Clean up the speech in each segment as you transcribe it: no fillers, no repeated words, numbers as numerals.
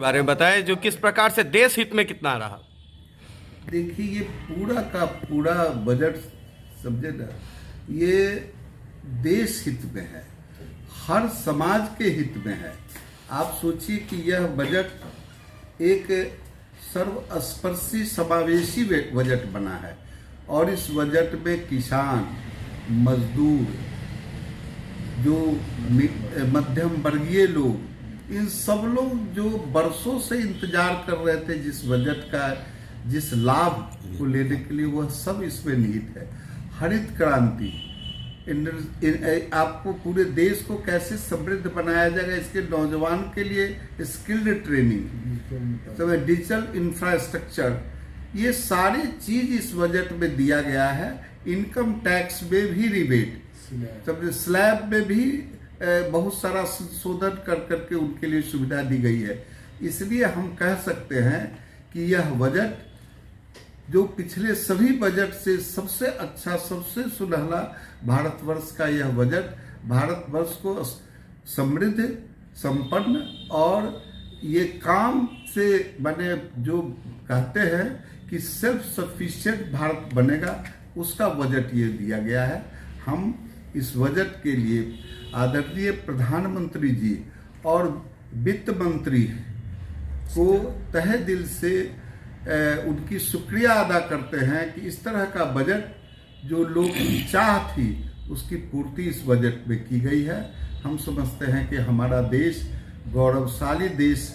बारे में बताएं जो किस प्रकार से देश हित में कितना रहा। देखिए, ये पूरा का पूरा बजट समझे ना, ये देश हित में है, हर समाज के हित में है। आप सोचिए कि यह बजट एक सर्वस्पर्शी समावेशी बजट बना है और इस बजट में किसान, मजदूर, जो मध्यम वर्गीय लोग, इन सब लोग जो बरसों से इंतजार कर रहे थे जिस बजट का, जिस लाभ को लेने के लिए, वह सब इसमें निहित है। हरित क्रांति, आपको पूरे देश को कैसे समृद्ध बनाया जाएगा, इसके नौजवान के लिए स्किल्ड ट्रेनिंग, तो डिजिटल इंफ्रास्ट्रक्चर, ये सारी चीज इस बजट में दिया गया है। इनकम टैक्स में भी रिबेट, समझे, स्लैब में भी बहुत सारा संशोधन कर करके उनके लिए सुविधा दी गई है। इसलिए हम कह सकते हैं कि यह बजट जो पिछले सभी बजट से सबसे अच्छा, सबसे सुनहला भारतवर्ष का यह बजट भारतवर्ष को समृद्ध, संपन्न और ये काम से बने, जो कहते हैं कि सेल्फ सफिशिएंट भारत बनेगा, उसका बजट ये दिया गया है। हम इस बजट के लिए आदरणीय प्रधानमंत्री जी और वित्त मंत्री को तहे दिल से उनकी शुक्रिया अदा करते हैं कि इस तरह का बजट जो लोग की चाह थी उसकी पूर्ति इस बजट में की गई है। हम समझते हैं कि हमारा देश गौरवशाली देश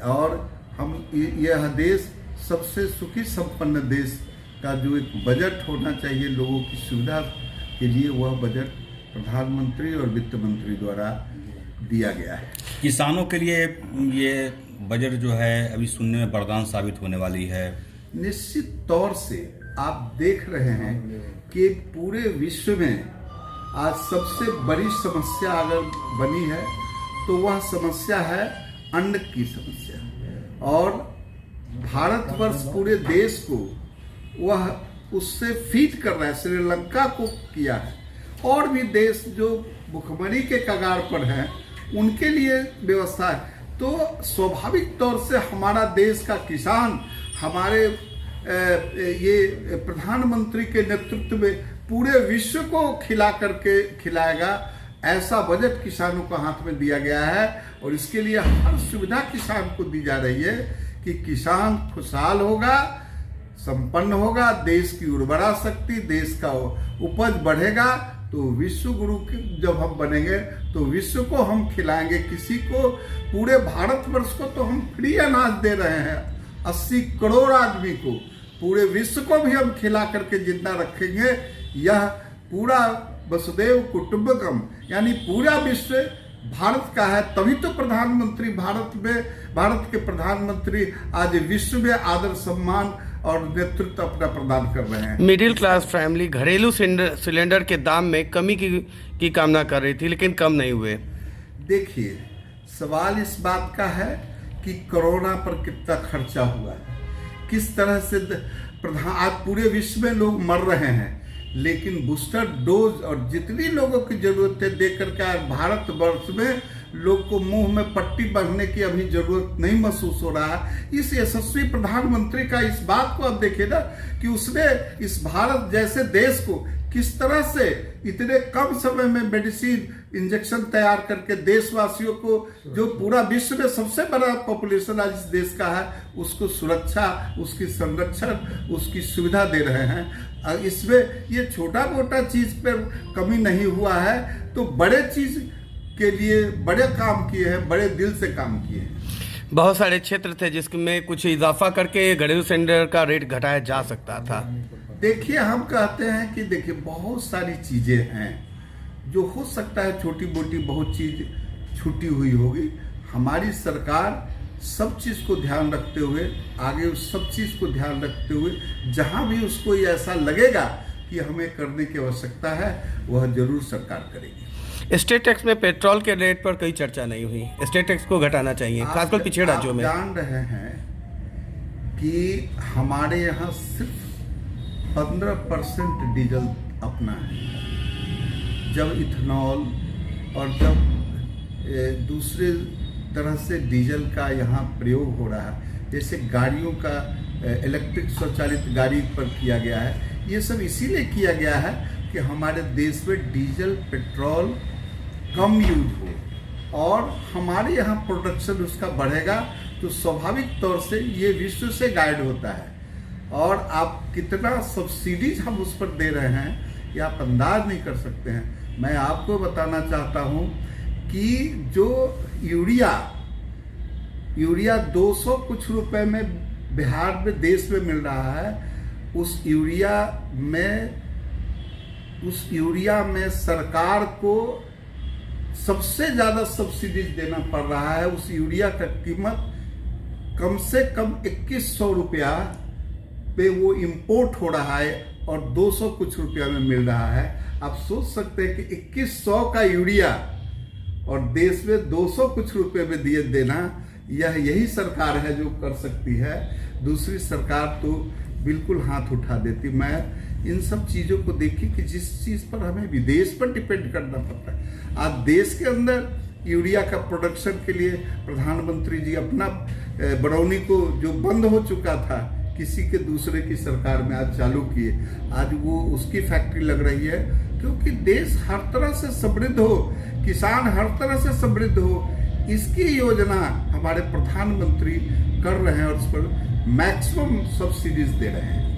और हम यह देश सबसे सुखी संपन्न देश का जो एक बजट होना चाहिए लोगों की सुविधा के लिए, वह बजट प्रधानमंत्री और वित्त मंत्री द्वारा दिया गया है। किसानों के लिए ये बजट जो है अभी सुनने में वरदान साबित होने वाली है। निश्चित तौर से आप देख रहे हैं कि पूरे विश्व में आज सबसे बड़ी समस्या अगर बनी है तो वह समस्या है अन्न की समस्या, और भारतवर्ष पूरे देश को वह उससे फीड कर रहा है, श्रीलंका को किया है, और भी देश जो भुखमरी के कगार पर हैं उनके लिए व्यवस्था है। तो स्वाभाविक तौर से हमारा देश का किसान हमारे ये प्रधानमंत्री के नेतृत्व में पूरे विश्व को खिलाएगा, ऐसा बजट किसानों को हाथ में दिया गया है। और इसके लिए हर सुविधा किसान को दी जा रही है कि किसान खुशहाल होगा, संपन्न होगा, देश की उर्वरा शक्ति, देश का उपज बढ़ेगा, तो विश्व गुरु जब हम बनेंगे तो विश्व को हम खिलाएंगे। किसी को, पूरे भारतवर्ष को तो हम फ्री अनाज दे रहे हैं, 80 करोड़ आदमी को, पूरे विश्व को भी हम खिला करके जिंदा रखेंगे। यह पूरा वसुदेव कुटुंबकम, यानी पूरा विश्व भारत का है। तभी तो प्रधानमंत्री भारत के प्रधानमंत्री आज विश्व में आदर सम्मान और नेतृत्व अपना प्रदान कर रहे हैं। मिडिल क्लास फैमिली घरेलू सिलेंडर के दाम में कमी की कामना कर रही थी, लेकिन कम नहीं हुए। देखिए, सवाल इस बात का है कि कोरोना पर कितना खर्चा हुआ है, किस तरह से आज पूरे विश्व में लोग मर रहे हैं, लेकिन बूस्टर डोज और जितनी लोगों की जरूरतें देख करके आज भारतवर्ष में लोग को मुंह में पट्टी बांधने की अभी जरूरत नहीं महसूस हो रहा है। इस यशस्वी प्रधानमंत्री का इस बात को अब देखिए ना कि उसने इस भारत जैसे देश को किस तरह से इतने कम समय में मेडिसिन इंजेक्शन तैयार करके देशवासियों को, जो पूरा विश्व में सबसे बड़ा पॉपुलेशन आज इस देश का है, उसको सुरक्षा, उसकी संरक्षण, उसकी सुविधा दे रहे हैं। इसमें ये छोटा मोटा चीज पर कमी नहीं हुआ है, तो बड़े चीज के लिए बड़े काम किए हैं, बड़े दिल से काम किए हैं। बहुत सारे क्षेत्र थे जिसमें कुछ इजाफा करके घरेलू सिलेंडर का रेट घटाया जा सकता था। देखिए, हम कहते हैं कि देखिए बहुत सारी चीजें हैं जो हो सकता है छोटी मोटी बहुत चीज छूटी हुई होगी। हमारी सरकार सब चीज को ध्यान रखते हुए आगे, उस सब चीज को ध्यान रखते हुए जहां भी उसको ऐसा लगेगा कि हमें करने की आवश्यकता है, वह जरूर सरकार करेगी। स्टेट टैक्स में पेट्रोल के रेट पर कोई चर्चा नहीं हुई। स्टेट टैक्स को घटाना चाहिए, खासकर पिछड़े राज्यों में। जान रहे हैं कि हमारे यहाँ सिर्फ 15% डीजल अपना है, जब इथेनॉल और जब दूसरे तरह से डीजल का यहाँ प्रयोग हो रहा है। जैसे गाड़ियों का इलेक्ट्रिक स्वचालित गाड़ी पर किया गया है। ये सब इसीलिए किया गया है कि हमारे देश में डीजल पेट्रोल कम यूज हो और हमारे यहाँ प्रोडक्शन उसका बढ़ेगा, तो स्वाभाविक तौर से ये विश्व से गाइड होता है। और आप कितना सब्सिडीज हम उस पर दे रहे हैं ये आप अंदाज नहीं कर सकते हैं। मैं आपको बताना चाहता हूँ कि जो यूरिया 200 कुछ रुपए में बिहार में देश में मिल रहा है, उस यूरिया में सरकार को सबसे ज़्यादा सब्सिडीज देना पड़ रहा है। उस यूरिया का कीमत कम से कम 2100 रुपया पे वो इंपोर्ट हो रहा है और 200 कुछ रुपया में मिल रहा है। आप सोच सकते हैं कि 2100 का यूरिया और देश में 200 कुछ रुपये में दिए देना, यही सरकार है जो कर सकती है। दूसरी सरकार तो बिल्कुल हाथ उठा देती। मैं इन सब चीज़ों को देखी कि जिस चीज़ पर हमें विदेश पर डिपेंड करना पड़ता है, आज देश के अंदर यूरिया का प्रोडक्शन के लिए प्रधानमंत्री जी अपना बरौनी को जो बंद हो चुका था किसी के दूसरे की सरकार में आज चालू किए, आज वो उसकी फैक्ट्री लग रही है। क्योंकि देश हर तरह से समृद्ध हो, किसान हर तरह से समृद्ध हो, इसकी योजना हमारे प्रधानमंत्री कर रहे हैं और उस पर मैक्सिमम सब्सिडीज दे रहे हैं।